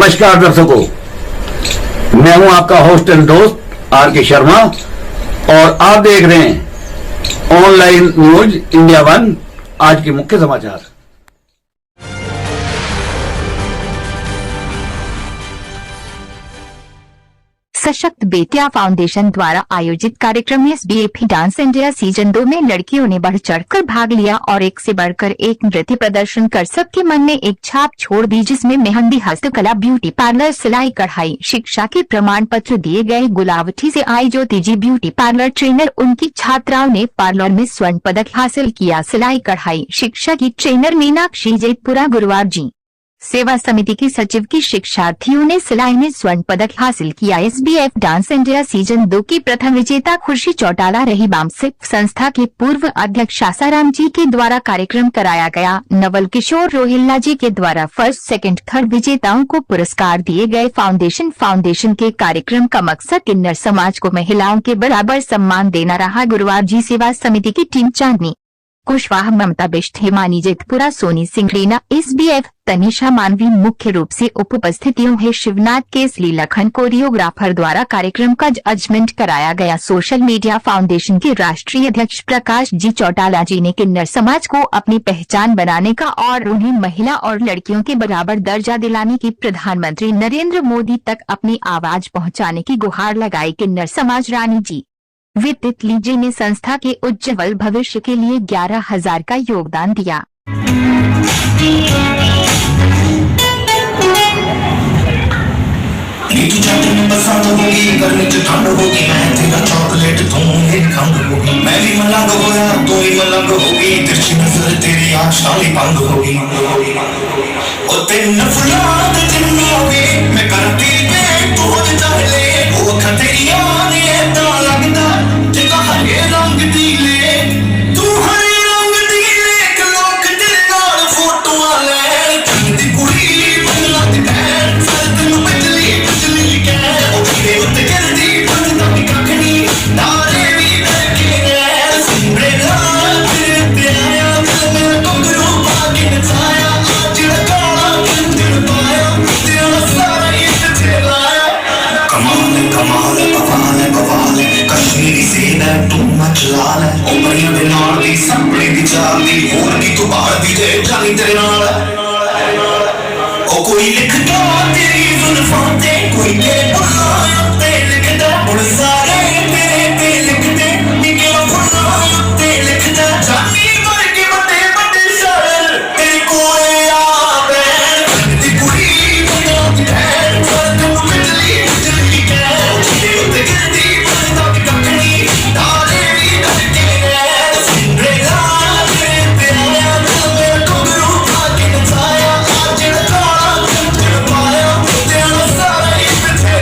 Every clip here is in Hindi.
नमस्कार दर्शकों, मैं हूं आपका होस्ट एंड दोस्त आर के शर्मा और आप देख रहे हैं ऑनलाइन न्यूज इंडिया वन। आज के मुख्य समाचार। सशक्त बेटिया फाउंडेशन द्वारा आयोजित कार्यक्रम में एसबीएफ डांस इंडिया सीजन 2 में लड़कियों ने बढ़ चढ़कर भाग लिया और एक से बढ़कर एक नृत्य प्रदर्शन कर सबके मन में एक छाप छोड़ दी, जिसमें मेहंदी, हस्तकला, ब्यूटी पार्लर, सिलाई कढ़ाई, शिक्षा के प्रमाण पत्र दिए गए। गुलावटी से आई ज्योति जी ब्यूटी पार्लर ट्रेनर, उनकी छात्राओं ने पार्लर में स्वर्ण पदक हासिल किया। सिलाई कढ़ाई शिक्षा की ट्रेनर मीनाक्षी जैतपुरा गुरुवार जी सेवा समिति की सचिव की शिक्षार्थियों ने सिलाई में स्वर्ण पदक हासिल किया। एसबीएफ डांस इंडिया सीजन 2 की प्रथम विजेता खुशी चौटाला रही। बामसिक संस्था के पूर्व अध्यक्ष आसाराम जी के द्वारा कार्यक्रम कराया गया। नवल किशोर रोहिल्ला जी के द्वारा फर्स्ट, सेकंड, थर्ड विजेताओं को पुरस्कार दिए गए। फाउंडेशन के कार्यक्रम का मकसद किन्नर समाज को महिलाओं के बराबर सम्मान देना रहा। गुरुवार जी सेवा समिति की टीम चांदनी कुशवाहा, ममता बिष्ट, हिमानी जैतपुरा, सोनी सिंह रीना, एसबीएफ, तनिषा मानवी मुख्य रूप से उपस्थितियों है। शिवनाथ केसली लखन कोरियोग्राफर द्वारा कार्यक्रम का जजमेंट कराया गया। सोशल मीडिया फाउंडेशन के राष्ट्रीय अध्यक्ष प्रकाश जी चौटाला जी ने किन्नर समाज को अपनी पहचान बनाने का और उन्हें महिला और लड़कियों के बराबर दर्जा दिलाने की प्रधानमंत्री नरेंद्र मोदी तक अपनी आवाज पहुंचाने की गुहार लगाई। किन्नर समाज रानी जी वित्तितली जी ने संस्था के उज्जवल भविष्य के लिए 11,000 का योगदान दिया। पसंद होगी, गर्मी च ठंड होगी, मैं तेरा चॉकलेट तू मेरी खंड होगी। मैं भी मलंग होया तू भी मलंग होगी, तिरछी नजर तेरी आशाली बंद होगी। ओ तेरी नफरत जिन्नी होगी, मैं करती पे तू हो चाहले, वो खतेरी आने तो लगदा जिदा हरे रंग दीले, तू हरे रंग दीले एक लोक दिल नाल फोटोआं ले, चंदी कुड़ी बंगला दी भैन सर तेनू बिजली बिजली कह, ओ तेरे उत्ते गिरदी बंदा दी कखनी नारे भी करके गए। सिमरे लाल तेरे ते आया दिल में घुंघरू पा के नचाया, आज काला दिल पाया तेरा सारा इत्थे लाया। कमाल कमाल बवाल बवाल कश्मीरी सेब है तू मच लाल है, ओ परियां दे नाल दी संभली दी चाल दी, होर की तू बाहर दी ते जानी तेरे नाल ओ कोई लिखदा तेरी जुल्फां ते, कोई के बुल्लां ते लिखदा, हुण सारे तेरे ते लिखदे निके फुल्लां ते लिखदा। जानी वर्गे बड़े बड़े शायर तेरे कोले आवे, चंदी कुड़ी बंदा दी भैन सर तेनू बिजली बिजली कह, तेरे उत्ते गिरदी बंदा दी कखनी नारे भी करके गए। सिमरे लाल तेरे ते आया दिल में घुंघरू पा के नचाया, आज काला दिल पाया तेरा सारा इत्थे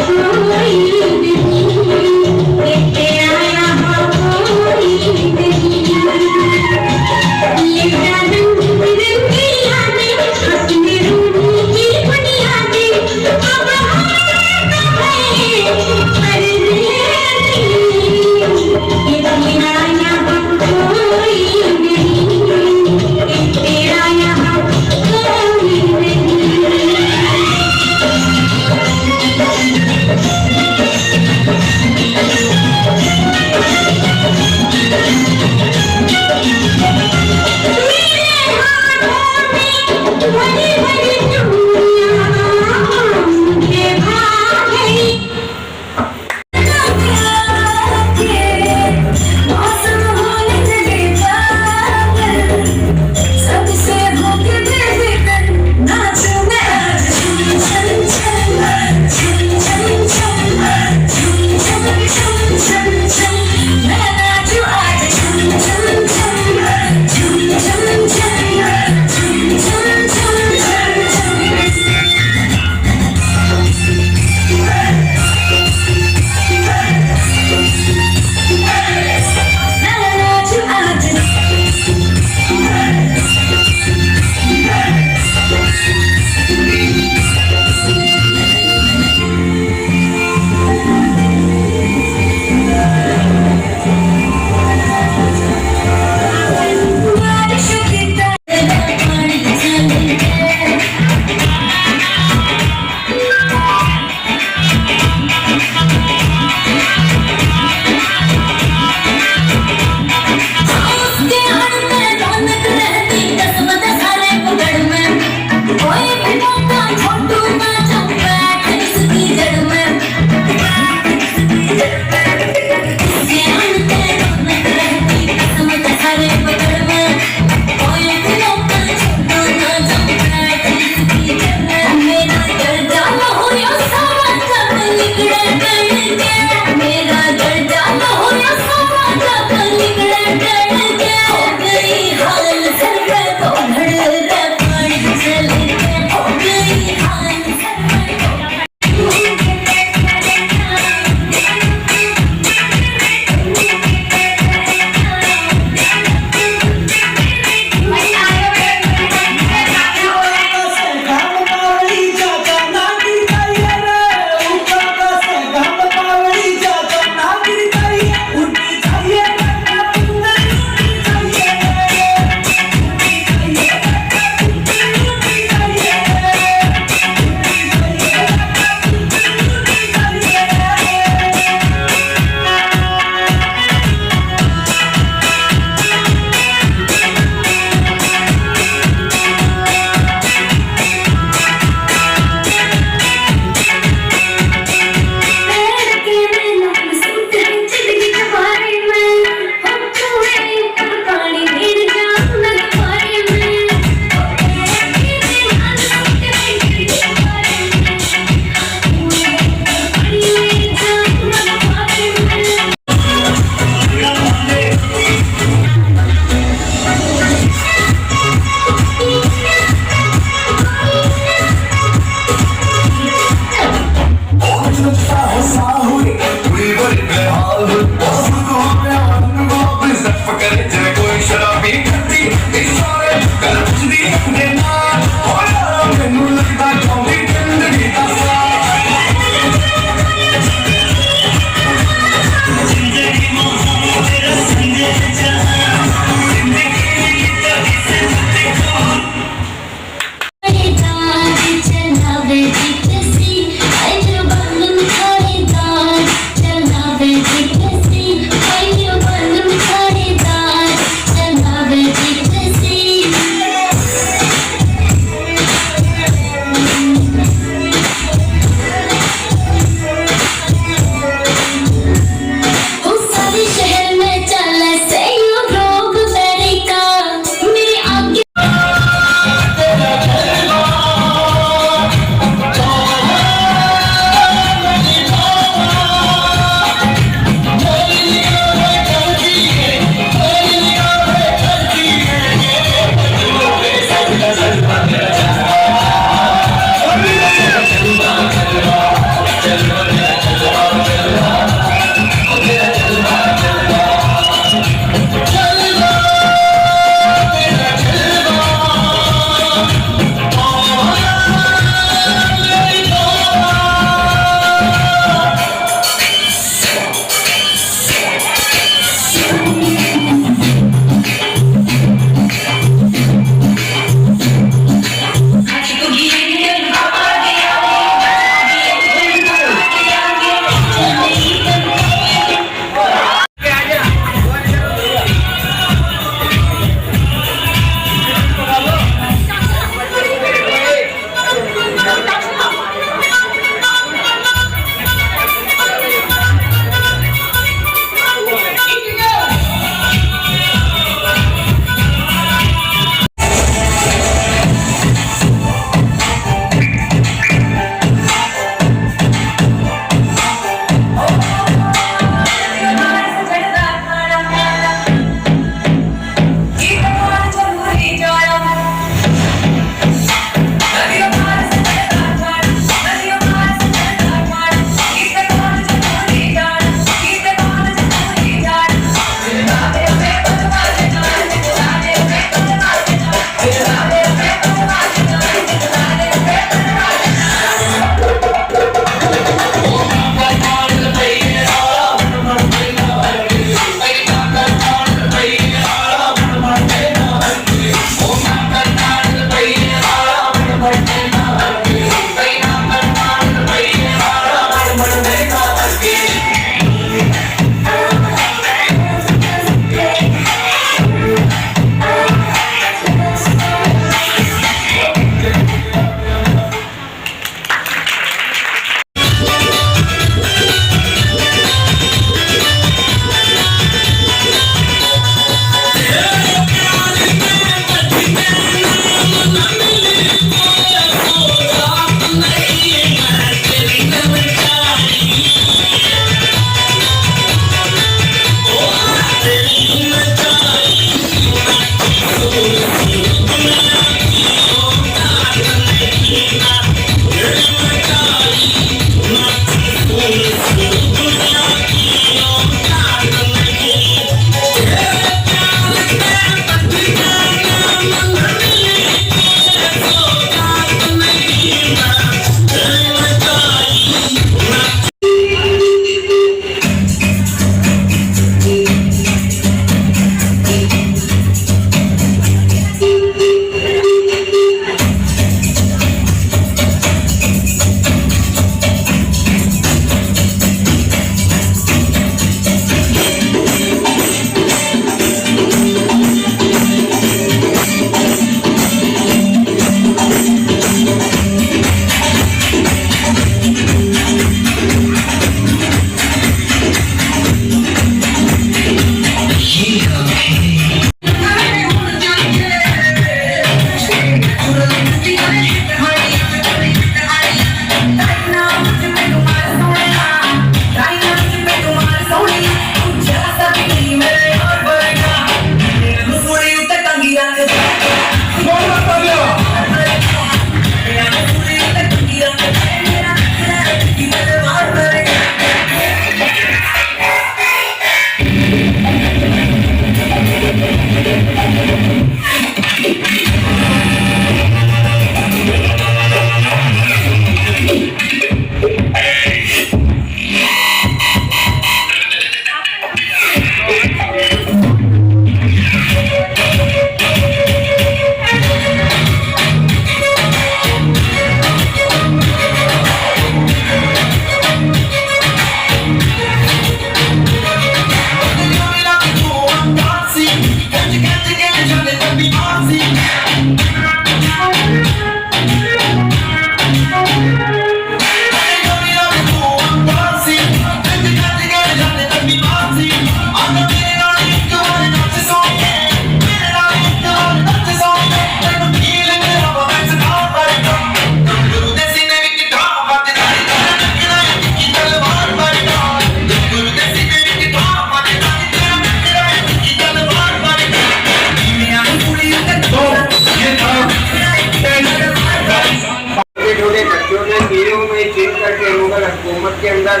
मुगल हुकूमत के अंदर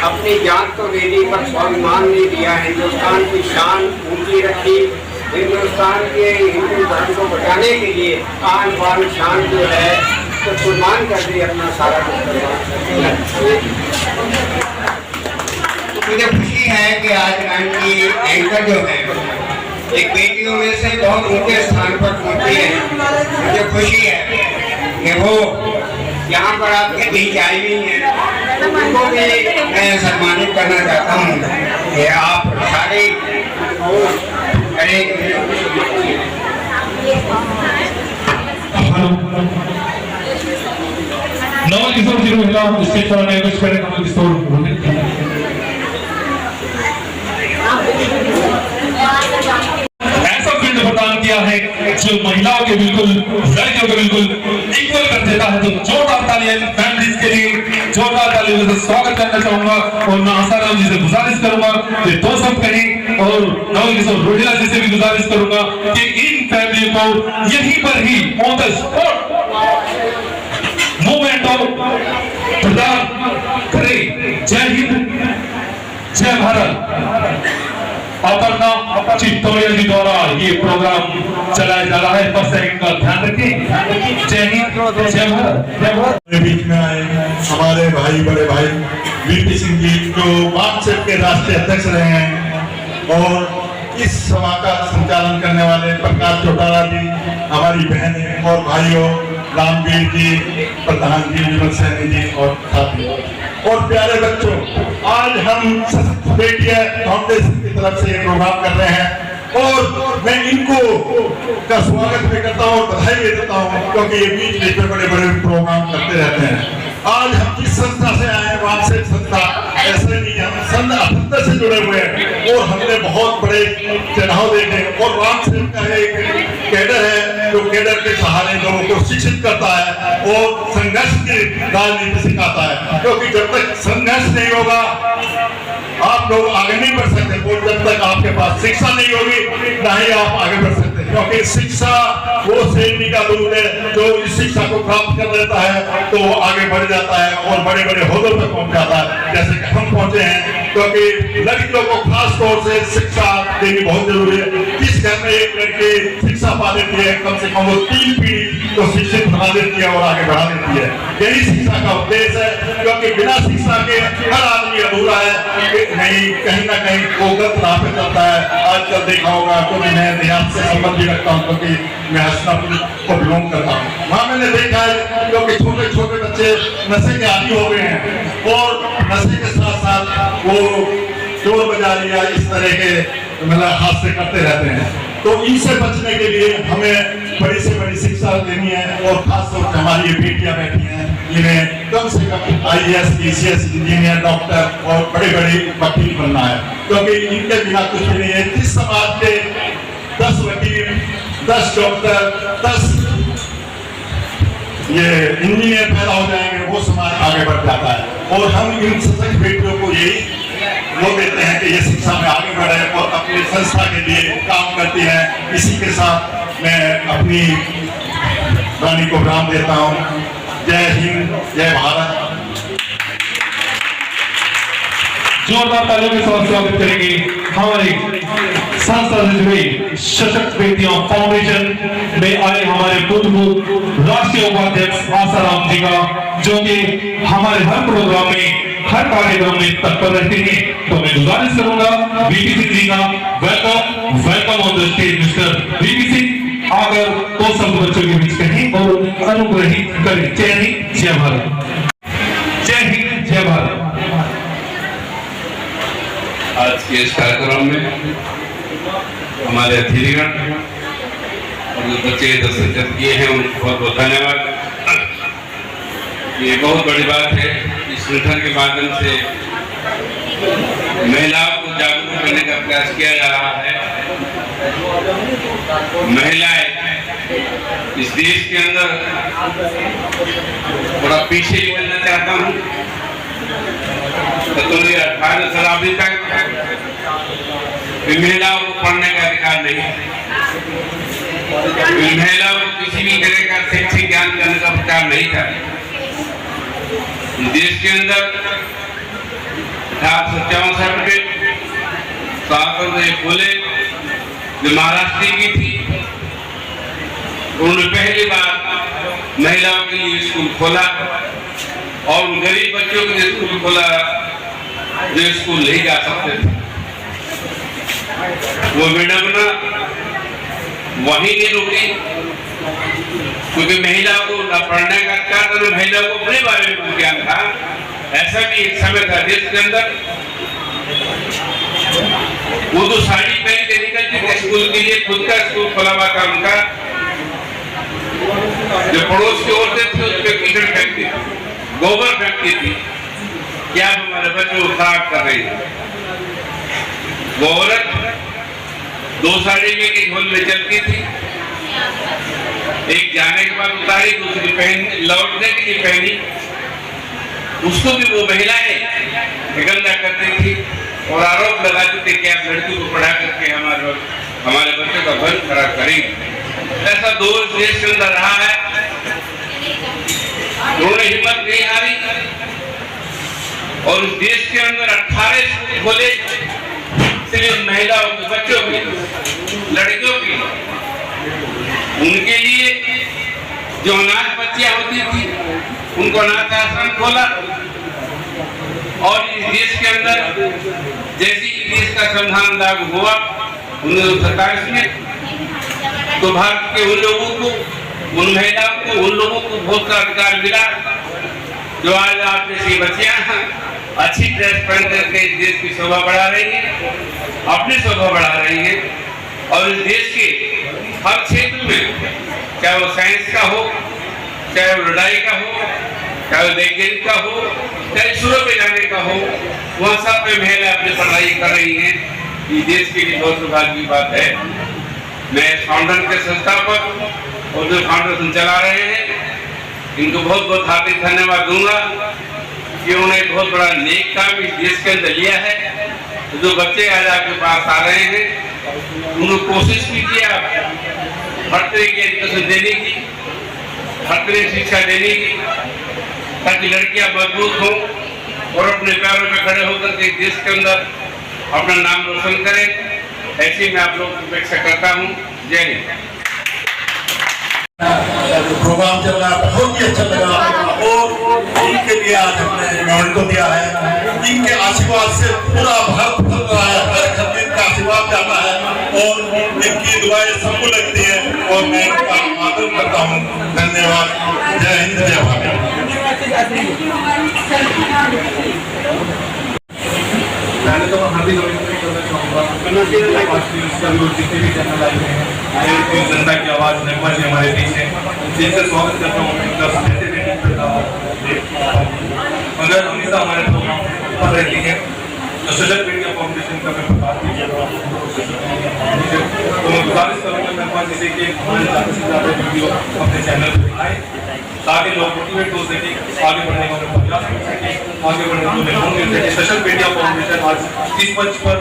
अपनी जान तो दे दी पर स्वाभिमान नहीं दिया। हिंदुस्तान की शान ऊंची रखी। हिंदुस्तान के हिंदू धर्म को बचाने के लिए आन बान शान जो है तो कुर्बान कर दी, अपना सारा कुछ कुर्बान। मुझे खुशी है कि आज की एंकर जो है एक बेटियों में से बहुत ऊंचे स्थान पर पहुंची है। मुझे खुशी है कि वो यहाँ पर आपके बीच आई हुई है। उनको भी मैं सम्मानित करना चाहता हूँ कि आप सारे नवल किशोर जी को स्टेज पर आने कुछ करें। नवल किशोर ऐसा फील्ड प्रदान किया है जो महिलाओं के बिल्कुल लड़कियों के बिल्कुल इक्वल कर देता है। तो जोरदार तालियां फैमिलीज के लिए, जोरदार तालियों से स्वागत करना चाहूंगा और मैं आसाराम जी से गुजारिश करूंगा कि दो सब कहें और नवल किशोर रोहिला जी से भी गुजारिश करूंगा कि इन फैमिली को यहीं पर ही ऑन द स्पॉट मूवमेंट प्रदान करें। जय हिंद, जय भारत। अपर्णा चित्तौड़िया जी द्वारा ये प्रोग्राम चलाया जा रहा है। 1 सेकंड का ध्यान रखें। जय हिंद, जय भारत। बीच में आए हमारे भाई, बड़े भाई वीपी सिंह जी जो वामसेप के राष्ट्रीय अध्यक्ष रहे हैं, और इस सभा का संचालन करने वाले प्रकाश चौटाला जी, हमारी बहनें और भाइयों रामवीर जी, प्रधान जी विमल सैनी जी और साथी और प्यारे बच्चों, आज हम सशक्त बेटियां फाउंडेशन की तरफ से प्रोग्राम कर रहे हैं और मैं इनको का स्वागत भी करता हूँ और बधाई भी देता हूँ, क्योंकि ये बीच बीच में बड़े बड़े प्रोग्राम करते रहते हैं। आज हम जिस संस्था से आए हैं वामसेप संस्था, ऐसे नहीं, हम संघ अठत्तर से जुड़े हुए हैं और हमने बहुत बड़े चढ़ाव देखे और वामसेप का एक कैडर है जो कैडर के सहारे लोगों को शिक्षित करता है और संघर्ष की राजनीति सिखाता है, क्योंकि जब तक संघर्ष नहीं होगा आप लोग आगे नहीं बढ़ सकते। और जब तक आपके पास शिक्षा नहीं होगी ना ही आप आगे बढ़ सकते, क्योंकि शिक्षा वो श्रेणी का दूध है जो इस शिक्षा को प्राप्त कर लेता है तो वो आगे बढ़ जाता है और बड़े बड़े ओहदों पर पहुंच जाता है, जैसे कि हम पहुंचे हैं। क्योंकि लड़कियों को खास तौर से शिक्षा देनी बहुत जरूरी है। जिस घर में एक लड़की शिक्षा पा लेती है, कम से कम वो 3 पीढ़ी को शिक्षित बना देती है और आगे बढ़ा देती है। यही शिक्षा का उद्देश्य है, क्योंकि बिना शिक्षा के हर आदमी अधूरा है, नहीं कहीं ना कहीं वो गलत राह पे चलता है। आजकल देखा होगा, क्योंकि मैं देहात से संबंध भी रखता हूँ, क्योंकि मैं हसनापुर को बिलोंग करता हूँ। वहाँ मैंने देखा है क्योंकि छोटे छोटे बच्चे नशे के आदी हो गए हैं और नशे के साथ साथ वो चोर बाजारी या इस तरह के मतलब हादसे करते रहते हैं। तो इनसे बचने के लिए हमें बड़ी से बड़ी शिक्षा देनी है और खासतौर पर हमारी ये बेटियां बैठी हैं, इन्हें कम से कम IAS, PCS, इंजीनियर, डॉक्टर और बड़े बड़े वकील बनना है, क्योंकि इनके बिना कुछ भी नहीं है। जिस समाज के 10 वकील, 10 डॉक्टर, 10 ये इंजीनियर पैदा हो जाएंगे, वो समाज आगे बढ़ जाता है। और हम इन सशक्त बेटियों को यही वो देते हैं कि ये शिक्षा में आगे बढ़े और अपनी संस्था के लिए काम करती है। इसी के साथ मैं अपनी वाणी को विराम देता हूँ। जय हिंद, जय भारत। जोरदार तालियों के साथ स्वागत करेंगे हमारे संस्था से जुड़ी सशक्त बेटियां फाउंडेशन में आए हमारे पूर्व राष्ट्रीय उपाध्यक्ष आसाराम जी का, जो कि हमारे हर प्रोग्राम में, हर कार्यक्रम में तत्पर रहते हैं। तो मैं गुजारिश करूंगा वीपी सिंह जी का, welcome welcome on the stage mister VP Singh, आकर तो सब बच्चों के बीच कहें और अनुग्रहित करें। जय हिंद, जय भारत। जय हिंद, जय भारत। आज के इस कार्यक्रम में हमारे अतिथिगण और जो बच्चे दस्तखत किए हैं उनको बहुत बहुत धन्यवाद। ये बहुत बड़ी बात है, इस संगठन के माध्यम से महिलाओं को जागरूक करने का प्रयास किया जा रहा है। महिलाएं इस देश के अंदर थोड़ा पीछे निकलना चाहता हूँ। 18 शताब्दी तक महिलाओं को पढ़ने का अधिकार नहीं है, महिलाओं को किसी भी तरह का शैक्षिक ज्ञान करने का अधिकार नहीं था। देश के अंदर 58 सावित्री फुले जो महाराष्ट्र की थी, उन्होंने पहली बार महिलाओं के लिए स्कूल खोला और उन गरीब बच्चों के लिए स्कूल खोला जो स्कूल नहीं जा सकते थे। वो विडंबना वहीं नहीं रुकी, क्योंकि महिला को न पढ़ने का क्या था, न महिला को अपने बारे में कुछ ज्ञान था। ऐसा भी एक समय था देश के अंदर वो तो साड़ी पहन के निकलती थी स्कूल के लिए, खुद का स्कूल खोला हुआ था उनका। जो पड़ोस की औरतें थी उस पर कीचड़ फेंकती थी, गोबर फेंकती थी, क्या हमारे बच्चों को खराब कर रही है। वो औरत 2 साड़ी में एक झोल में चलती थी, एक जाने के बाद उतारी, दूसरी पहन लौटने के लिए पहनी। उसको भी वो महिलाएं गंदा करती थी और आरोप लगाती थी कि आप लड़की को पढ़ा करके हमारे बच्चों का मन खराब करेंगे। ऐसा दौर देश के अंदर रहा है। उन्होंने हिम्मत नहीं हारी और इस देश के अंदर 18 स्कूल खोले, सिर्फ महिलाओं के बच्चों के, लड़कियों के, उनके लिए जो अनाथ बच्चियां होती थी उनको अनाथ आश्रम खोला। और इस देश के अंदर जैसे ही देश का संविधान लागू हुआ 1927 में, तो भारत के उन लोगों को, उन महिलाओं को, उन लोगों को वोट का अधिकार मिला जो आज आप जैसी बच्चियां अच्छी ड्रेस पहन करके इस देश की शोभा बढ़ा रही है, अपनी शोभा बढ़ा रही है। और इस देश के हर क्षेत्र में, चाहे वो साइंस का हो, चाहे वो लड़ाई का हो, चाहे वो वैज्ञानिक का हो, चाहे सूर्य पे जाने का हो, वहाँ सब पे महिला अपनी पढ़ाई कर रही हैं। ये देश के लिए बहुत सौभाग्य की बात है। मैं फाउंडर के संस्थापक और जो फाउंडेशन चला रहे हैं, इनको बहुत बहुत हार्दिक धन्यवाद दूंगा कि उन्होंने बहुत बड़ा नेक काम इस देश के अंदर लिया है। तो जो बच्चे आज आपके पास आ रहे हैं, उन्होंने कोशिश भी किया हर तरह की एजुकेशन देने की, हर तरह की शिक्षा देने की, ताकि लड़कियां मजबूत हों और अपने पैरों पे खड़े होकर के देश के अंदर अपना नाम रोशन करें। ऐसी मैं आप लोगों की अपेक्षा करता हूँ। जय हिंद। प्रोग्राम चल रहा है, बहुत ही अच्छा लगा और इनके लिए आज हमने अवार्ड को दिया है। इनके आशीर्वाद से पूरा भारत फल रहा है, हर घर में इनका आशीर्वाद जाता है और इनकी दुआएं सबको लगती है और मैं इनका आदर करता हूँ। धन्यवाद। जय हिंद, जय भारत। पहले तो मैं हार्दिक अभिनंदन करना चाहूँगा जितने भी चैनल आए हैं, जनता की आवाज़ नगमा जी हमारे बीच है, जिनका स्वागत करता हूँ। मगर हमेशा हमारे प्रोग्राम पर रहती है तो सशक्त मीडिया फाउंडेशन का मैं प्रकाश तो मैं गुजारिश करूँगा नगमा जी से कि हमारे ज़्यादा से ज़्यादा वीडियो अपने चैनल पर दिखाएं ताकि लोग मोटिवेट हो सके, आगे बढ़ने का उन्हें प्रयास कर सके, आगे बढ़ने को उन्हें मिल सके। सशक्त मीडिया फाउंडेशन आज इस मंच पर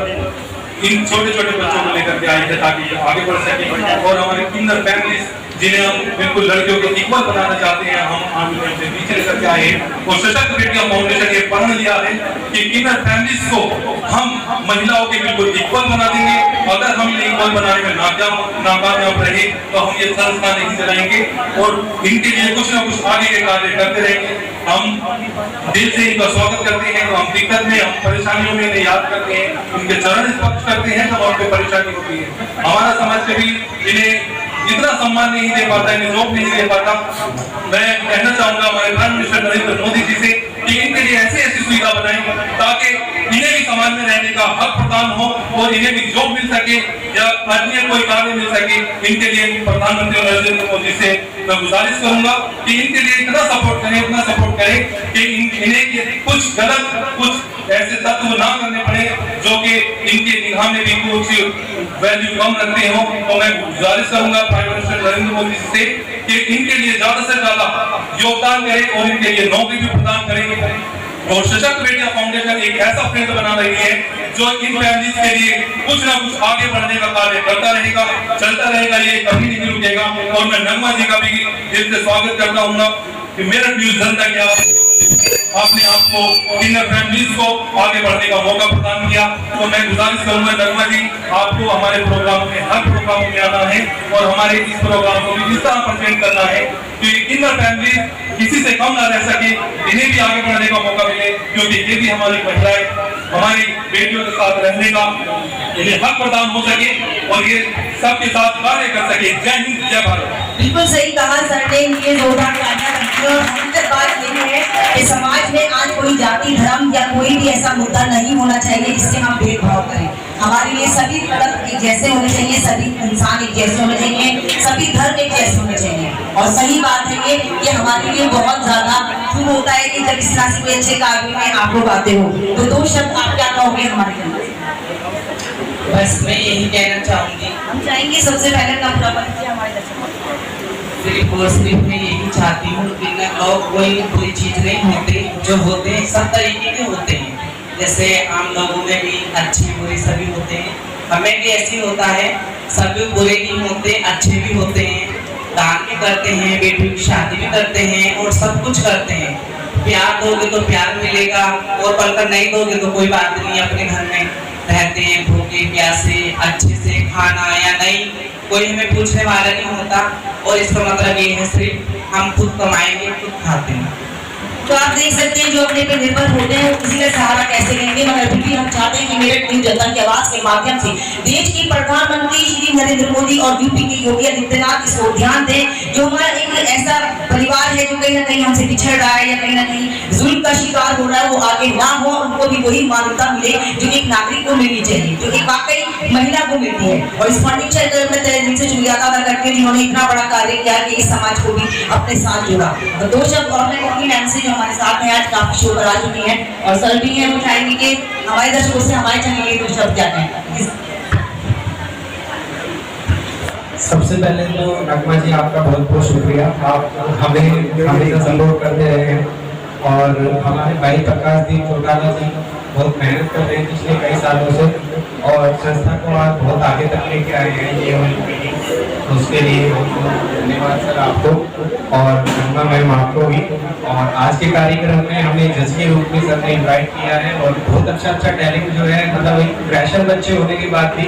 इन छोटे छोटे बच्चों को लेकर के आए थे ताकि आगे बढ़ सके और हमारे किन्नर फैमिलीज जिन्हें हम बिल्कुल लड़कियों के इक्वल बनाना चाहते हैं, हम उनसे पीछे लेकर के आए और सशक्त मीडिया फाउंडेशन ये प्रण लिया है कि किन्नर फैमिलीज को हम महिलाओं के बिल्कुल इक्वल बना देंगे। अगर हम इन्हें इक्वल बनाने में नाकामयाब रहे तो हम ये संस्था नहीं चलाएंगे और इनके लिए कुछ ना कुछ आगे के कार्य करते रहेंगे। हम दिल से इनका स्वागत करते हैं। तो हम दिक्कत में, हम परेशानियों में इन्हें याद करते हैं, उनके चरण स्पर्श करते हैं जब हमको परेशानी होती है। हमारा समाज कभी इन्हें इतना सम्मान नहीं दे पाता, इन्हें जॉब नहीं दे पाता। मैं कहना चाहूंगा हमारे प्रधानमंत्री नरेंद्र मोदी जी से कि इनके लिए ऐसी ऐसी सुविधा बनाएं ताकि इन्हें भी समाज में रहने का हक प्रदान हो और इन्हें भी जॉब मिल सके या अन्य कोई कार्य मिल सके। इनके लिए प्रधानमंत्री नरेंद्र मोदी से मैं गुजारिश करूंगा कि इनके लिए इतना सपोर्ट करें कि इन्हें कुछ गलत, कुछ ऐसे तत्व ना करने पड़े जो कि इनके निगाह में भी कुछ वैल्यू कम रखते हो। तो मैं गुजारिश करूंगा प्राइम मिनिस्टर नरेंद्र मोदी से कि इनके लिए ज्यादा से ज्यादा योगदान करें और इनके लिए नौकरी भी प्रदान करेंगे। और सशक्त मीडिया फाउंडेशन एक ऐसा केंद्र बना रही है जो इन फैमिलीज के लिए कुछ ना कुछ आगे बढ़ने का कार्य करता रहेगा, चलता रहेगा, ये कभी नहीं रुकेगा। और मैं नगमा जी का भी दिल से स्वागत करता हूँ कि मेरा न्यूज जनता की आपने आपको किन्नर फैमिलीज को आगे बढ़ने का मौका प्रदान किया। तो मैं गुजारिश करूंगा नगमा जी, आपको हमारे प्रोग्राम में हर प्रोग्रामों में आना है और हमारे इस प्रोग्राम को भी इस तरह प्रेजेंट करना है कि किन्नर फैमिली किसी से कम ना रह सके, इन्हें भी आगे बढ़ने का मौका मिले, क्योंकि ये भी हमारी महिलाएं हमारी बेटियों के साथ रहने का इन्हें हक प्रदान हो सके और ये सबके साथ कार्य कर सके। जय हिंद, जय भारत। बिल्कुल सही कहा सर ने, ये जोरदार तालियां बजती और अंतर बात यही है कि समाज में आज कोई जाति धर्म या कोई भी ऐसा मुद्दा नहीं होना चाहिए जिससे हम भेदभाव करें। हमारे लिए सभी मतलब एक जैसे होने चाहिए, सभी इंसान एक जैसे होने चाहिए, सभी धर्म एक जैसे होने चाहिए। और सही बात है ये कि हमारे लिए बहुत ज्यादा शुभ होता है कि जब इस तरह से कोई अच्छे कार्य में आप लोग आते हो। तो दो शब्द आप क्या कहोगे हमारे लिए? बस मैं यही कहना चाहूंगी, हम चाहेंगे सबसे पहले का पूरा परिचय हमारे दर्शकों सिर्फ और सिर्फ मैं यही चाहती हूँ कि न लोग कोई बुरी चीज नहीं होते, जो होते हैं सब तरीके के होते हैं। जैसे आम लोगों में भी अच्छे बुरे सभी होते हैं, हमें भी ऐसे होता है, सभी बुरे नहीं होते, अच्छे भी होते हैं, दान भी करते हैं, बेटियों की शादी भी करते हैं और सब कुछ करते हैं। प्यार दोगे तो प्यार मिलेगा और पलकर नहीं दोगे तो कोई बात नहीं। अपने घर में रहते हैं भूखे प्यासे, अच्छे से खाना या नहीं, कोई हमें पूछने वाला नहीं होता। और इसका मतलब ये है सिर्फ हम खुद कमाएंगे, खुद खाते हैं। तो आप देख सकते हैं जो अपने पे निर्भर होते हैं वो किसी का सहारा कैसे लेंगे, मगर फिर भी हम चाहते हैं कि मेरे न्यूज़ जनता की आवाज के माध्यम से देश के प्रधानमंत्री श्री नरेंद्र मोदी और यूपी के योगी आदित्यनाथ इसको ध्यान दें। जो हमारा एक ऐसा परिवार है जो कहीं ना कहीं हमसे पिछड़ रहा है या कहीं ना कहीं जुल्म का शिकार हो रहा है, वो आगे ना हो, उनको भी वही मान्यता मिले जो एक नागरिक को मिलनी चाहिए, जो एक वाकई महिला को मिलती है। और इस फंडिंग सेक्टर में तहे दिल से शुक्रिया अदा करके जिन्होंने इतना बड़ा कार्य किया कि इस समाज को भी अपने साथ जोड़ा। तो दो शब्द और मैं कहूँगी नैन्सी जो हमारे साथ हैं, आज काफी शो पर आ चुकी हैं और सर भी हैं, वो चाहेंगे कि हमारे दर्शकों से हमारे चैनल के दो शब्द क्या कहें। सबसे पहले तो नगमा जी आपका बहुत बहुत शुक्रिया, आप हमें हमेशा सपोर्ट करते रहे हैं। और हमारे भाई प्रकाश दी चौटाला जी बहुत मेहनत कर रहे हैं पिछले कई सालों से और संस्था को आज बहुत आगे तक लेके आए हैं, ये उसके लिए बहुत बहुत धन्यवाद सर आपको और नगमा मैम आपको भी। और आज के कार्यक्रम में हमें जज के रूप में सर ने इन्वाइट किया है और बहुत अच्छा टैलेंट जो है, मतलब एक फ्रेशर बच्चे होने के बाद भी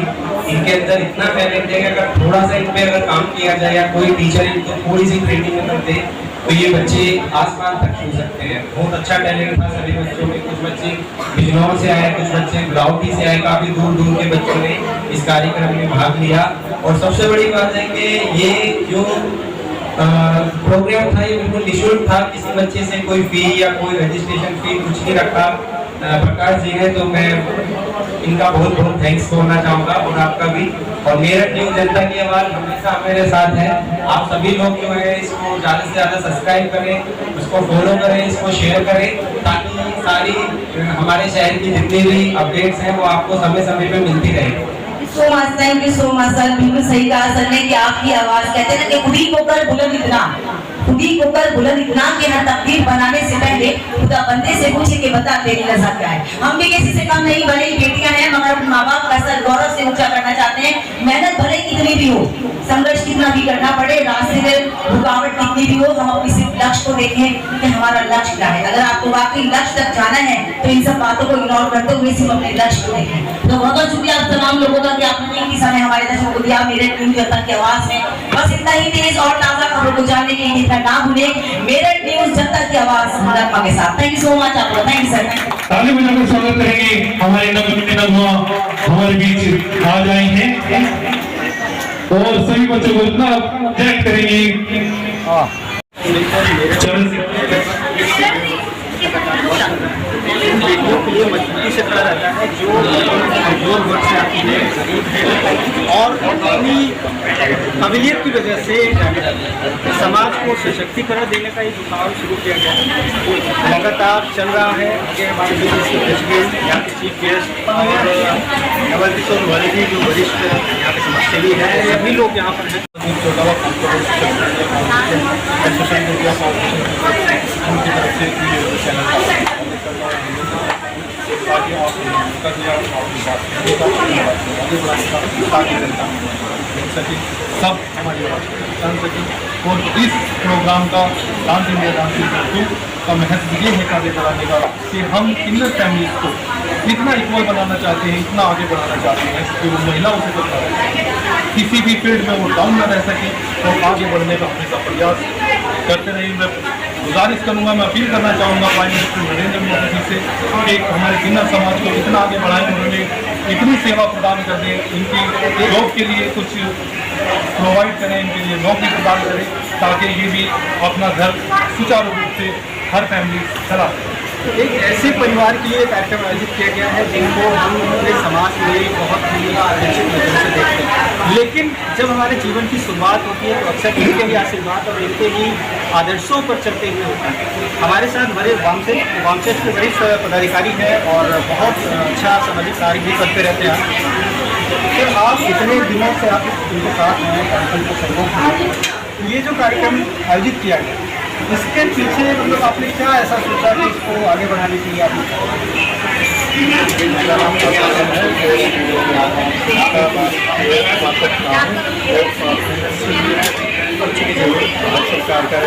इनके अंदर इतना टैलेंट है कि अगर थोड़ा सा इन पे अगर काम किया जाए या कोई टीचर इनको थोड़ी सी ट्रेनिंग अगर दे तो ये बच्चे आसमान तक छू सकते हैं। बहुत अच्छा टैलेंट था सभी बच्चों में, कुछ बच्चे बिजनौर से आए, कुछ बच्चे गुलावटी से आए, काफी दूर दूर के बच्चों ने इस कार्यक्रम में भाग लिया। और सबसे बड़ी बात है कि ये जो प्रोग्राम था ये बिल्कुल निःशुल्क था, किसी बच्चे से कोई फी या कोई रजिस्ट्रेशन फी कुछ नहीं रखा प्रकाश जी ने, तो मैं इनका बहुत बहुत थैंक्स बोलना चाहूँगा और आपका भी। और मेरठ न्यूज़ जनता की आवाज़ हमेशा मेरे साथ है, आप सभी लोग जो है इसको ज़्यादा से ज़्यादा सब्सक्राइब करें, उसको फॉलो करें, इसको शेयर करें ताकि सारी हमारे शहर की जितनी भी अपडेट्स हैं वो आपको समय समय पे मिलती रहे। Thank you so much sir, बिल्कुल सही कहा सर ने कि आपकी आवाज कहते हैं ना कि खुदी को कर बुलंद इतना, खुदी को कर बुलंद इतना कि हर तकदीर बनाने से पहले खुदा बंदे से पूछे कि बता तेरी नज़र क्या है। हम भी किसी से कम नहीं, भले ही बेटियां हैं मगर अपने माँ बाप का सर गौरव से ऊंचा करना चाहते हैं। मेहनत भले कितनी भी हो, संघर्ष कितना भी करना पड़े, रास्ते में रुकावट कितनी भी हो, हम अपने सिर्फ लक्ष्य को देखें कि हमारा लक्ष्य क्या है। अगर आपको वाकई लक्ष्य तक जाना है तो इन सब बातों को इग्नोर करते हुए सिर्फ अपने लक्ष्य को देखें। तो बहुत बहुत शुक्रिया आप तमाम लोगों का कि आपने कीमती समय हमारे दर्शकों को दिया मेरठ न्यूज़ जनता की आवाज में। बस इतना ही तेज और ताजा खबरों को जानने के लिए इतना ना भूले, मेरठ न्यूज़ जनता की आवाज नगमा के साथ। थैंक यू सो मच आपको, थैंक यू सर। ताली बजाकर स्वागत करेंगे हमारे नगमा हमारे बीच आ जाए हैं और सभी बच्चों को इतना जैक करेंगे। बेटियों के लिए मजबूती से खड़ा रहता है जो कमजोर वर्ग से आती है और अपनी काबिलियत की वजह से समाज को सशक्तिकरण देने का एक काम शुरू किया गया है, लगातार चल रहा है। आगे हमारे बीच के प्रेसिडेंट, यहाँ के चीफ गेस्ट और नवल किशोर वालिदी जो वरिष्ठ यहाँ के समाजसेवी हैं, सभी लोग यहाँ पर हैं। सोशल मीडिया उनकी तरफ से चैनल ताकि आप उनका दिया अपनी बात देख सके, सब हमारी बात जान सकें। और इस प्रोग्राम का डांस इंडिया डांस का महत्व ये है कार्य कराने का कि हम किन्नर फैमिलीज को इतना इक्वल बनाना चाहते हैं, इतना आगे बढ़ाना चाहते हैं कि वो महिलाओं से कुछ किसी भी फील्ड में वो डाउन न रह सके और आगे बढ़ने का हमेशा प्रयास करते रहे। मैं गुजारिश करूँगा, मैं अपील करना चाहूँगा प्राइम मिनिस्टर नरेंद्र मोदी जी से कि हमारे किन्नर समाज को इतना आगे बढ़ाएं, उन्होंने इतनी सेवा प्रदान कर दें, इनकी जॉब के लिए कुछ प्रोवाइड करें, इनके लिए नौकरी प्रदान करें ताकि ये भी अपना घर सुचारू रूप से हर फैमिली चला सके। एक ऐसे परिवार के लिए कार्यक्रम आयोजित किया गया है जिनको हम अपने समाज में बहुत ही अपेक्षित नजर से देखते हैं, लेकिन जब हमारे जीवन की शुरुआत होती है तो अक्सर इनके ही आशीर्वाद और इनके ही आदर्शों पर चलते हुए होता है। हमारे साथ बड़े वामसेस के वरिष्ठ पदाधिकारी हैं और बहुत अच्छा सामाजिक कार्य भी करते रहते हैं। फिर आप इतने दिनों से आप इनके साथ हैं, कार्यक्रम को सहयोग करें, ये जो कार्यक्रम आयोजित किया गया इसके पीछे मतलब आपने क्या ऐसा सोचा कि इसको आगे बढ़ाने के लिए आपने सरकार का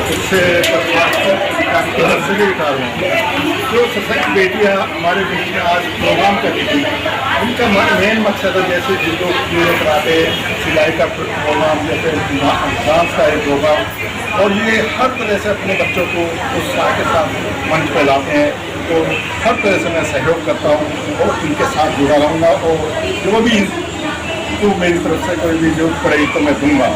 उससे जो सशक्त बेटियाँ हमारे बीच में आज प्रोग्राम कर रही थी, उनका मेन मकसद है जैसे जुडो कराटे, सिलाई का प्रोग्राम, जैसे डांस का एक प्रोग्राम, और ये हर तरह से अपने बच्चों को उत्साह के साथ मंच पर लाते हैं। तो हर तरह से मैं सहयोग करता हूँ और इनके साथ जुड़ा रहूँगा और जो भी इनको मेरी तरफ से कोई भी जरूरत पड़ेगी तो मैं दूँगा।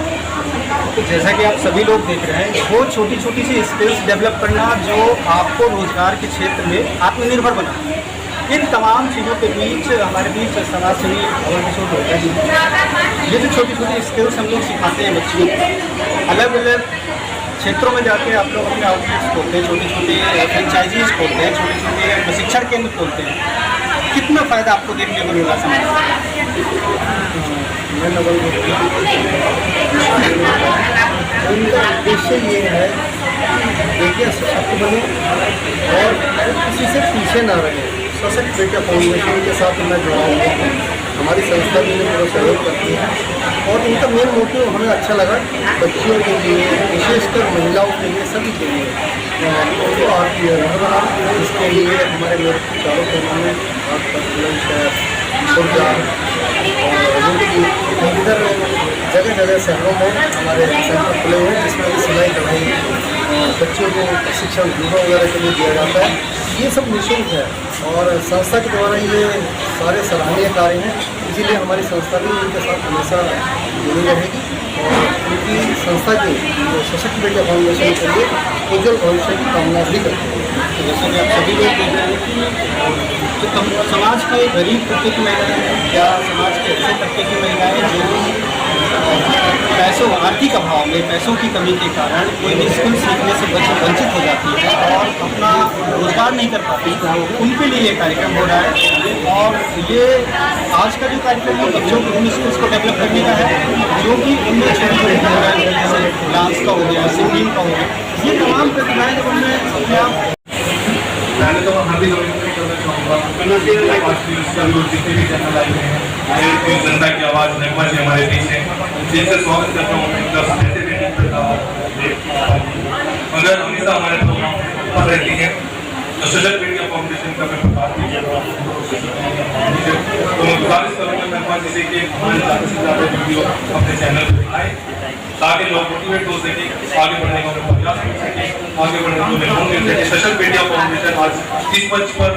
तो जैसा कि आप सभी लोग देख रहे हैं, वो छोटी छोटी सी स्किल्स डेवलप करना जो आपको रोजगार के क्षेत्र में आत्मनिर्भर बनाना, इन तमाम चीज़ों के बीच हमारे बीच समाज सेवी और किशोर होता है। ये जो छोटी छोटी स्किल्स हम लोग सिखाते हैं बच्चों को, अलग अलग क्षेत्रों में जाके आप लोग अपने आउटलेट्स खोलते हैं, छोटे छोटे फ्रेंचाइजीज खोलते हैं, छोटे छोटे प्रशिक्षण केंद्र खोलते हैं। कितना फ़ायदा आपको देखने को मिला समाज? इनका उद्देश्य ये है बेटियाँ सशक्त बने और किसी से पीछे ना रहे। सशक्त बेटियाँ फाउंडेशन के साथ मैं जुड़ा हुआ हूँ, हमारी संस्था भी पूरा सहयोग करती है और इनका मेन मोटिव हमें अच्छा लगा, बच्चियों के लिए, विशेषकर महिलाओं के लिए, सभी के लिए उनको आत्मनिर्भर बनाना। इसके लिए हमारे लोग चारों कोनों में इधर जगह जगह शहरों में हमारे सेंटर खुले हुए हैं जिसमें सिलाई कढ़ाई बच्चों को प्रशिक्षण जूडो वगैरह के लिए दिया जाता है। ये सब निःशुल्क है और संस्था के द्वारा ये सारे सराहनीय कार्य हैं, इसीलिए हमारी संस्था भी इनके साथ हमेशा जुड़ी रहेगी और उनकी संस्था की जो सशक्त बेटियाँ फाउंडेशन के लिए उज्जवल भविष्य की कामना भी करते हैं। जैसे कि आप सभी लोग देख रहे हैं कि तो समाज के गरीब तबके की महिलाएं या समाज के ऐसे तबके की महिलाएं जो पैसों आर्थिक अभाव में पैसों की कमी के कारण कोई भी स्किल सीखने से वंचित हो जाती है और अपना रोजगार नहीं कर पाती, उनके लिए ये कार्यक्रम हो रहा है। और ये आज का जो कार्यक्रम है बच्चों को उन स्किल्स को डेवलप करने का है जो कि उनमें क्षेत्र में हो रहा है, जैसे डांस का हो गया, सिंगिंग का हो गया, ये तमाम प्रतिभाएँ जब उनमें अपने आप पहले तो मैं हार्दिक अभिनंदन करना चाहूँगा जितने भी चैनल आए हैं, जनता की आवाज़ नगमा जी हमारे बीच है, जिनका स्वागत करता हूँ। मगर हमेशा हमारे प्रोग्राम पर रहती है तो सशक्त बेटियाँ फाउंडेशन का मैं प्रकाश तो मैं गुजारिश करूँगा नगमा जी से कि हमारे ज़्यादा से ज़्यादा वीडियो अपने चैनल पर दिखाएँ ताकि लोग मोटिवेट हो सके, आगे बढ़ने का प्रयास कर सके, आगे बढ़ने को मिल सके। सशक्त बेटियाँ फाउंडेशन आज इस मंच पर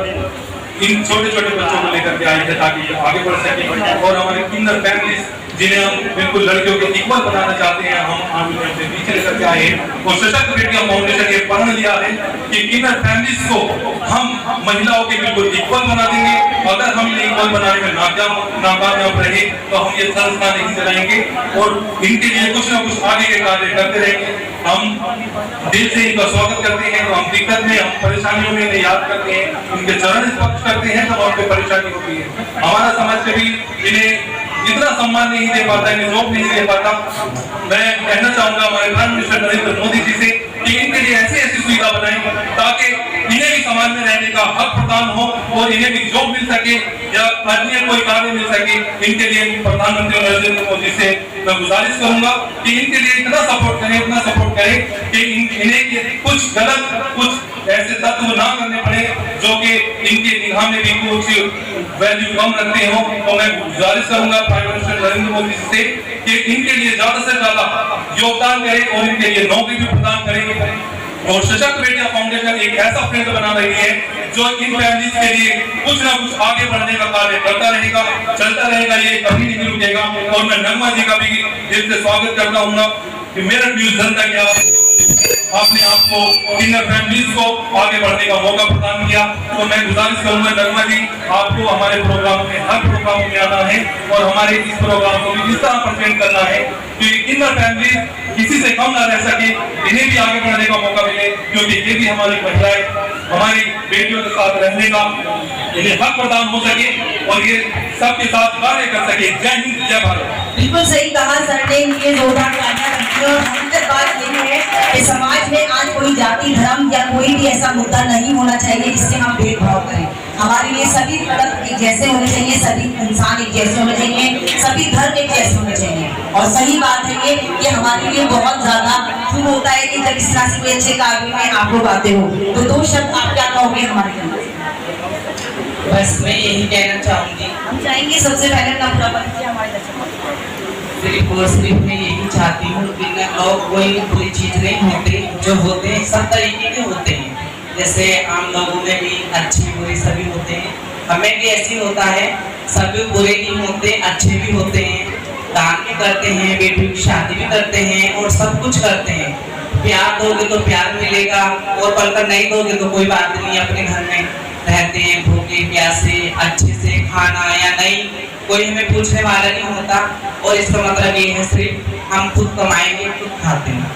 इन छोटे छोटे बच्चों को लेकर के आए थे ताकि आगे बढ़ सके और हमारे किन्नर फैमिलीज जिन्हें हम बिल्कुल लड़कियों के इक्वल बनाना चाहते हैं, हम अपने पीछे लेकर के आए हैं और सशक्त बेटियाँ फाउंडेशन ये पढ़ लिया है कि किन्नर फैमिलीज को हम महिलाओं के बिल्कुल इक्वल बना देंगे। अगर हम इन्हें इक्वल बनाने में नाकामयाब रहे तो हम ये संस्था नहीं चलाएंगे और इनके लिए कुछ ना कुछ आगे के कार्य करते रहेंगे। हम दिल से इनका स्वागत करते हैं, तो हम दिक्कत में, हम परेशानियों में इन्हें याद करते हैं, उनके चरण स्पर्श करते हैं तब हमको परेशानी होती है। हमारा समाज कभी इन्हें इतना सम्मान नहीं दे पाता, इन्हें जॉब नहीं दे पाता। मैं कहना चाहूंगा हमारे प्राइम मिनिस्टर नरेंद्र मोदी जी से कि इनके लिए ऐसी ऐसी सुविधा बनाएं ताकि इन्हें भी समाज में रहने इनका हक प्रदान हो और इन्हें भी जॉब मिल सके या अन्य कोई कार्य मिल सके। इनके लिए प्रधानमंत्री नरेंद्र मोदी से मैं गुजारिश करूंगा कि इनके लिए इतना सपोर्ट करें कि इन्हें कुछ गलत कुछ ऐसे तत्व ना करने पड़े जो कि इनके निगाह में भी कुछ वैल्यू कम रखते हो। तो मैं गुजारिश करूंगा प्राइम मिनिस्टर नरेंद्र मोदी से कि इनके लिए ज्यादा से ज्यादा योगदान करें और इनके लिए नौकरी भी प्रदान करेंगे। और सशक्त बेटियां फाउंडेशन एक ऐसा फील्ड बना रही है जो इन फैमिलीज के लिए कुछ ना कुछ आगे बढ़ने का कार्य करता रहेगा, चलता रहेगा, ये कभी नहीं रुकेगा। और मैं नगमा जी का भी दिल से स्वागत करता हूँ कि मेरठ न्यूज़ जनता की आपने आपको इनर फैमिलीज को आगे बढ़ने का मौका प्रदान किया। तो मैं गुजारिश करूंगा नगमा जी, आपको हमारे प्रोग्राम में हर प्रोग्रामों में आना है और हमारे इस प्रोग्राम को भी इस तरह प्रेजेंट करना है कि इनर फैमिली किसी से कम ना रह सके, इन्हें भी आगे बढ़ने का मौका मिले, क्योंकि ये भी हमारी महिलाएं हमारी बेटियों के साथ रहने का इन्हें हक प्रदान हो सके और ये सबके साथ कार्य कर सके। जय हिंद, जय भारत। बिल्कुल सही कहा सर ने, ये जोरदार तालियां रखी और अंतर बात यही है कि समाज में आज कोई जाति धर्म या कोई भी ऐसा मुद्दा नहीं होना चाहिए जिससे हम भेदभाव करें। हमारे लिए सभी मतलब एक जैसे होने चाहिए, सभी इंसान एक जैसे होने चाहिए, सभी धर्म एक जैसे होने चाहिए। और सही बात है ये कि हमारे लिए बहुत ज्यादा शुभ होता है कि जब इस तरह से कोई अच्छे कार्य में आप लोग आते हो। तो दो शब्द आप क्या कहोगे हमारे लिए? बस मैं यही कहना चाहूंगी, हम चाहेंगे सबसे पहले का पूरा परिचय हमारे दर्शकों सिर्फ मैं यही चाहती हूँ कि लोग कोई बुरी चीज नहीं होते, जो होते हैं सब तरीके के होते हैं। जैसे आम लोगों में भी अच्छे बुरे सभी होते हैं, हमें भी ऐसे होता है, सभी बुरे नहीं होते, अच्छे भी होते हैं। दान भी करते हैं, बेटियों की शादी भी करते हैं और सब कुछ करते हैं। प्यार दोगे तो प्यार मिलेगा और पलकर नहीं दोगे तो कोई बात नहीं। अपने घर में रहते हैं भूखे प्यासे, अच्छे से खाना या नहीं, कोई हमें पूछने वाला नहीं होता। और इसका मतलब ये है सिर्फ हम खुद कमाएंगे, खुद खाते हैं।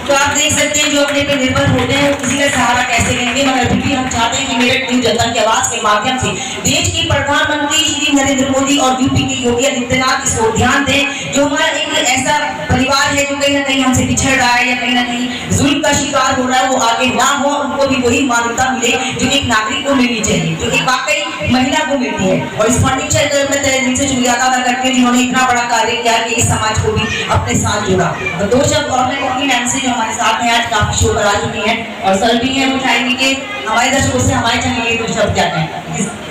तो आप देख सकते हैं जो अपने पे निर्भर होते हैं किसी का सहारा कैसे लेंगे। मगर फिर भी हम चाहते हैं कि मेरठ न्यूज़ जनता की आवाज के माध्यम से देश के प्रधानमंत्री श्री नरेंद्र मोदी और यूपी के योगी आदित्यनाथ इसको ध्यान दें। जो हमारा एक ऐसा परिवार है जो कहीं ना कहीं हमसे पिछड़ रहा है या कहीं ना कहीं जुल्म का शिकार हो रहा है, वो आगे ना हो, उनको भी वही मान्यता मिले जो एक नागरिक को मिलनी चाहिए, जो एक वाकई महिला को मिलती है। और इस फंडिंग सेक्टर में तहे दिल से शुक्रिया अदा करके जिन्होंने इतना बड़ा कार्य किया कि इस समाज को भी अपने साथ जोड़ा। तो दो शब्द और मैं कहूँगी मैम से जो हमारे साथ हैं, आज काफी शो करा चुकी हैं और सर भी हैं, वो चाहेंगे कि हमारे दर्शकों से हमारे चैनल के दो शब्द क्या कहें।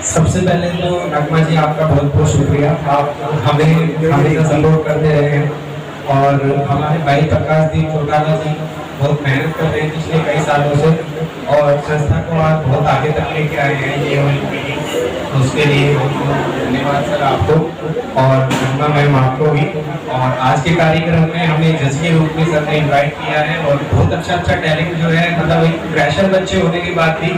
सबसे पहले तो नगमा जी आपका बहुत बहुत शुक्रिया, आप हमें हमेशा सपोर्ट करते रहे हैं। और हमारे भाई प्रकाश दी चौटाला जी बहुत मेहनत कर रहे हैं पिछले कई सालों से और संस्था को आज बहुत आगे तक लेके आए हैं। ये उसके लिए बहुत बहुत धन्यवाद सर आपको और नगमा मैम आपको भी। और आज के कार्यक्रम में हमें जज के रूप में सर ने इन्वाइट किया है और बहुत अच्छा टैलेंट जो है, मतलब एक फ्रेशर बच्चे होने के बाद भी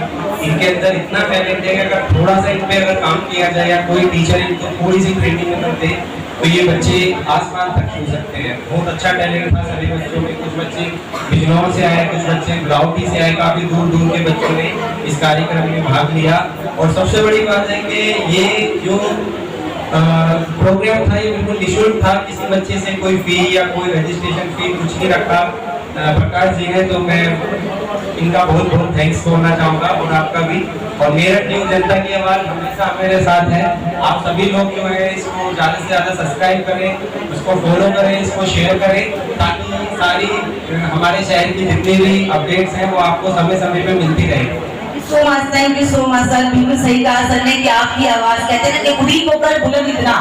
इनके अंदर इतना टैलेंट है कि अगर थोड़ा सा इन पे अगर काम किया जाए या कोई टीचर इनको थोड़ी सी ट्रेनिंग अगर दे तो ये बच्चे आसमान तक छू सकते हैं। बहुत अच्छा टैलेंट था सभी बच्चों में, कुछ बच्चे बिजनौर से आए, कुछ बच्चे ग्राउंडी से आए, काफी दूर दूर के बच्चों ने इस कार्यक्रम में भाग लिया। और सबसे बड़ी बात है कि ये जो प्रोग्राम था ये बिल्कुल निःशुल्क था, किसी बच्चे से कोई फी या कोई रजिस्ट्रेशन फी कुछ नहीं रखा प्रकाश जी ने। तो मैं इनका बहुत बहुत थैंक्स बोलना चाहूँगा और आपका भी। और मेरठ न्यूज़ जनता की आवाज़ हमेशा मेरे साथ है। आप सभी लोग जो है इसको ज़्यादा से ज़्यादा सब्सक्राइब करें, उसको फॉलो करें, इसको शेयर करें ताकि सारी हमारे शहर की जितनी भी अपडेट्स हैं वो आपको समय समय पे मिलती रहे। Thank you so much sir. बिल्कुल सही कहा सर ने कि आपकी आवाज कहते हैं ना कि खुदी को कर बुलंद इतना,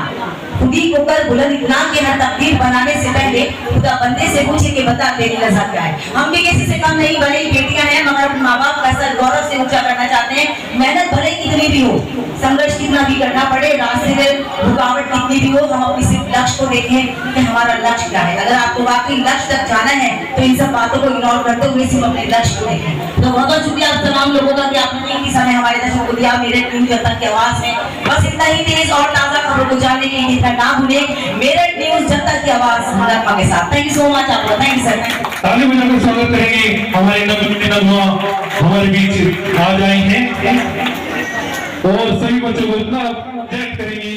खुदी को कर बुलंद इतना कि हर तकदीर बनाने से पहले खुदा बंदे से पूछे कि बता तेरी नजर क्या है। हम भी किसी से कम नहीं, भले ही बेटियां हैं मगर अपने माँ बाप का सर गौरव से ऊंचा करना चाहते हैं। मेहनत भले कितनी भी हो, संघर्ष कितना भी करना पड़े, रास्ते में रुकावट कितनी भी हो, हम अपने सिर्फ लक्ष्य को देखें कि हमारा लक्ष्य क्या है। अगर आपको वाकई लक्ष्य तक जाना है तो इन सब बातों को इग्नोर करते हुए सिर्फ अपने लक्ष्य को देखें। तो बहुत बहुत शुक्रिया आप तमाम लोगों का कि आपने एक ही समय हमारे दर्शकों को दिया मेरठ न्यूज़ जनता की आवाज में। बस इतना ही तेज और ताजा खबरों को जानने के लिए ना भूलें मेरठ न्यूज़ जनता की आवाज नगमा के साथ। थैंक यू सो मच आपको। Thank you sir. ताली बजाकर स्वागत करेंगे हमारे नगमा हमारे बीच आ जाए हैं और सभी बच्चों को इतना करेंगे।